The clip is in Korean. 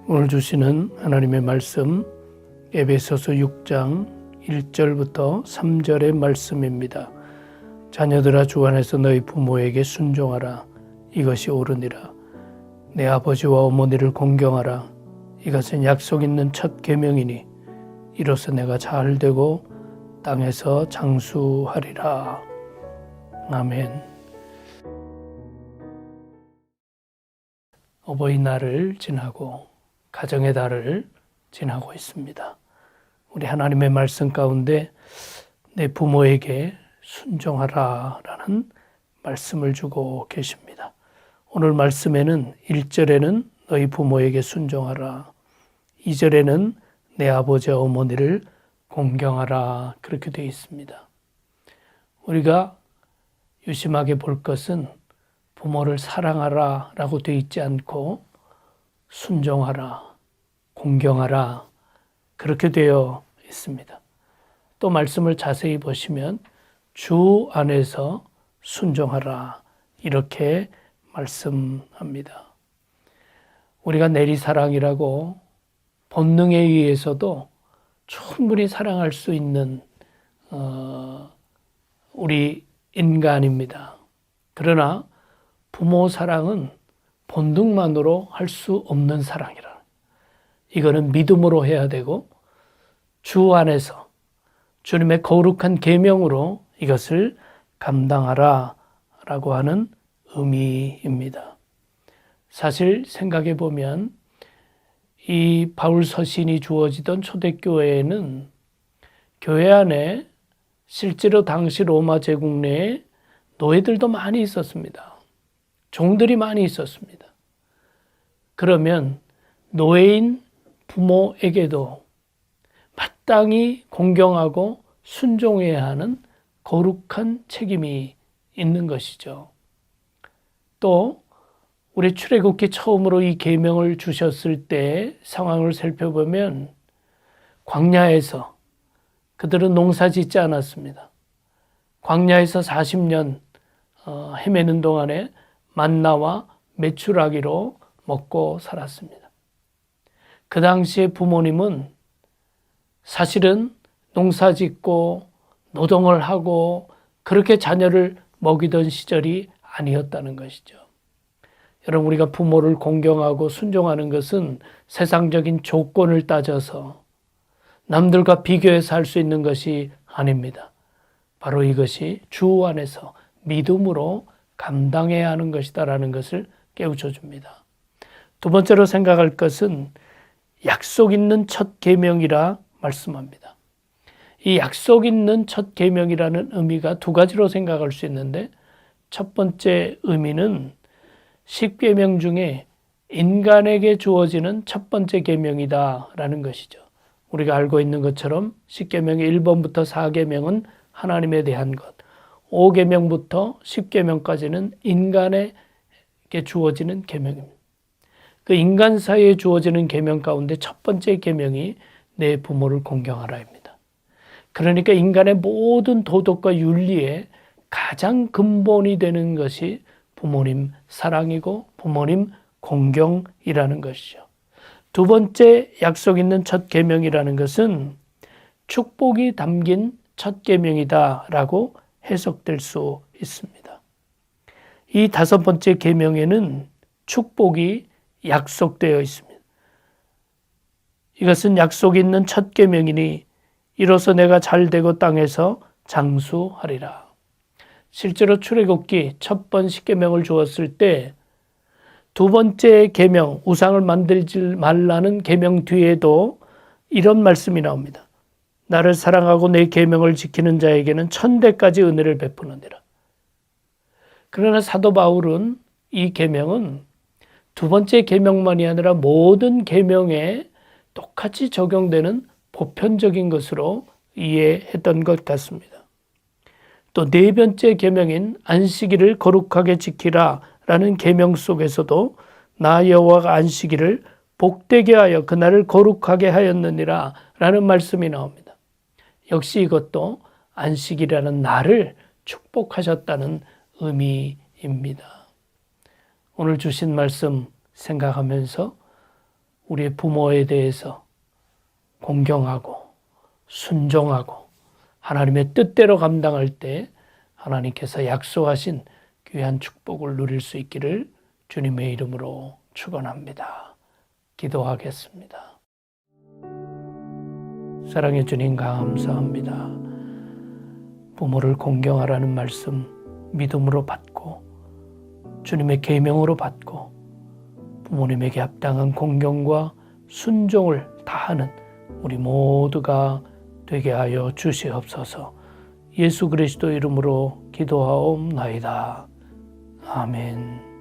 오늘 주시는 하나님의 말씀 에베소서 6장 1절부터 3절의 말씀입니다. 자녀들아 주 안에서 너희 부모에게 순종하라. 이것이 옳으니라. 내 아버지와 어머니를 공경하라. 이것은 약속 있는 첫 계명이니 이로써 내가 잘되고 땅에서 장수하리라. 아멘. 어버이날을 지나고 가정의 달을 지나고 있습니다. 우리 하나님의 말씀 가운데 내 부모에게 순종하라 라는 말씀을 주고 계십니다. 오늘 말씀에는 1절에는 너희 부모에게 순종하라, 2절에는 내 아버지와 어머니를 공경하라 그렇게 되어 있습니다. 우리가 유심하게 볼 것은 부모를 사랑하라 라고 되어 있지 않고 순종하라, 공경하라 그렇게 되어 있습니다. 또 말씀을 자세히 보시면 주 안에서 순종하라 이렇게 말씀합니다. 우리가 내리사랑이라고 본능에 의해서도 충분히 사랑할 수 있는 우리 인간입니다. 그러나 부모 사랑은 본능만으로 할 수 없는 사랑이라. 이거는 믿음으로 해야 되고 주 안에서 주님의 거룩한 계명으로 이것을 감당하라 라고 하는 의미입니다. 사실 생각해 보면 이 바울 서신이 주어지던 초대교회에는 교회 안에 실제로 당시 로마 제국 내에 노예들도 많이 있었습니다. 종들이 많이 있었습니다. 그러면 노예인 부모에게도 마땅히 공경하고 순종해야 하는 거룩한 책임이 있는 것이죠. 또 우리 출애굽기 처음으로 이 계명을 주셨을 때 상황을 살펴보면 광야에서 그들은 농사 짓지 않았습니다. 광야에서 40년 헤매는 동안에 만나와 메추라기로 먹고 살았습니다. 그 당시에 부모님은 사실은 농사 짓고 노동을 하고 그렇게 자녀를 먹이던 시절이 아니었다는 것이죠. 여러분, 우리가 부모를 공경하고 순종하는 것은 세상적인 조건을 따져서 남들과 비교해서 할 수 있는 것이 아닙니다. 바로 이것이 주 안에서 믿음으로 감당해야 하는 것이다라는 것을 깨우쳐 줍니다. 두 번째로 생각할 것은 약속 있는 첫 계명이라 말씀합니다. 이 약속 있는 첫 계명이라는 의미가 두 가지로 생각할 수 있는데 첫 번째 의미는 10계명 중에 인간에게 주어지는 첫 번째 계명이다라는 것이죠. 우리가 알고 있는 것처럼 10계명의 1번부터 4계명은 하나님에 대한 것, 5계명부터 10계명까지는 인간에게 주어지는 계명입니다. 그 인간 사이에 주어지는 계명 가운데 첫 번째 계명이 내 부모를 공경하라입니다. 그러니까 인간의 모든 도덕과 윤리에 가장 근본이 되는 것이 부모님 사랑이고 부모님 공경이라는 것이죠. 두 번째 약속 있는 첫 계명이라는 것은 축복이 담긴 첫 계명이다라고 해석될 수 있습니다. 이 다섯 번째 계명에는 축복이 약속되어 있습니다. 이것은 약속 있는 첫 계명이니 이로써 내가 잘되고 땅에서 장수하리라. 실제로 출애굽기 첫 번 10계명을 주었을 때 두 번째 계명, 우상을 만들지 말라는 계명 뒤에도 이런 말씀이 나옵니다. 나를 사랑하고 내 계명을 지키는 자에게는 1000대까지 은혜를 베푸느니라. 그러나 사도 바울은 이 계명은 두 번째 계명만이 아니라 모든 계명에 똑같이 적용되는 보편적인 것으로 이해했던 것 같습니다. 또 네 번째 계명인 안식일을 거룩하게 지키라 라는 계명 속에서도 나 여호와가 안식일을 복되게 하여 그날을 거룩하게 하였느니라 라는 말씀이 나옵니다. 역시 이것도 안식이라는 날을 축복하셨다는 의미입니다. 오늘 주신 말씀 생각하면서 우리의 부모에 대해서 공경하고 순종하고 하나님의 뜻대로 감당할 때 하나님께서 약속하신 귀한 축복을 누릴 수 있기를 주님의 이름으로 축원합니다. 기도하겠습니다. 사랑의 주님 감사합니다. 부모를 공경하라는 말씀 믿음으로 받고 주님의 계명으로 받고 부모님에게 합당한 공경과 순종을 다하는 우리 모두가 되게 하여 주시옵소서. 예수 그리스도 이름으로 기도하옵나이다. 아멘.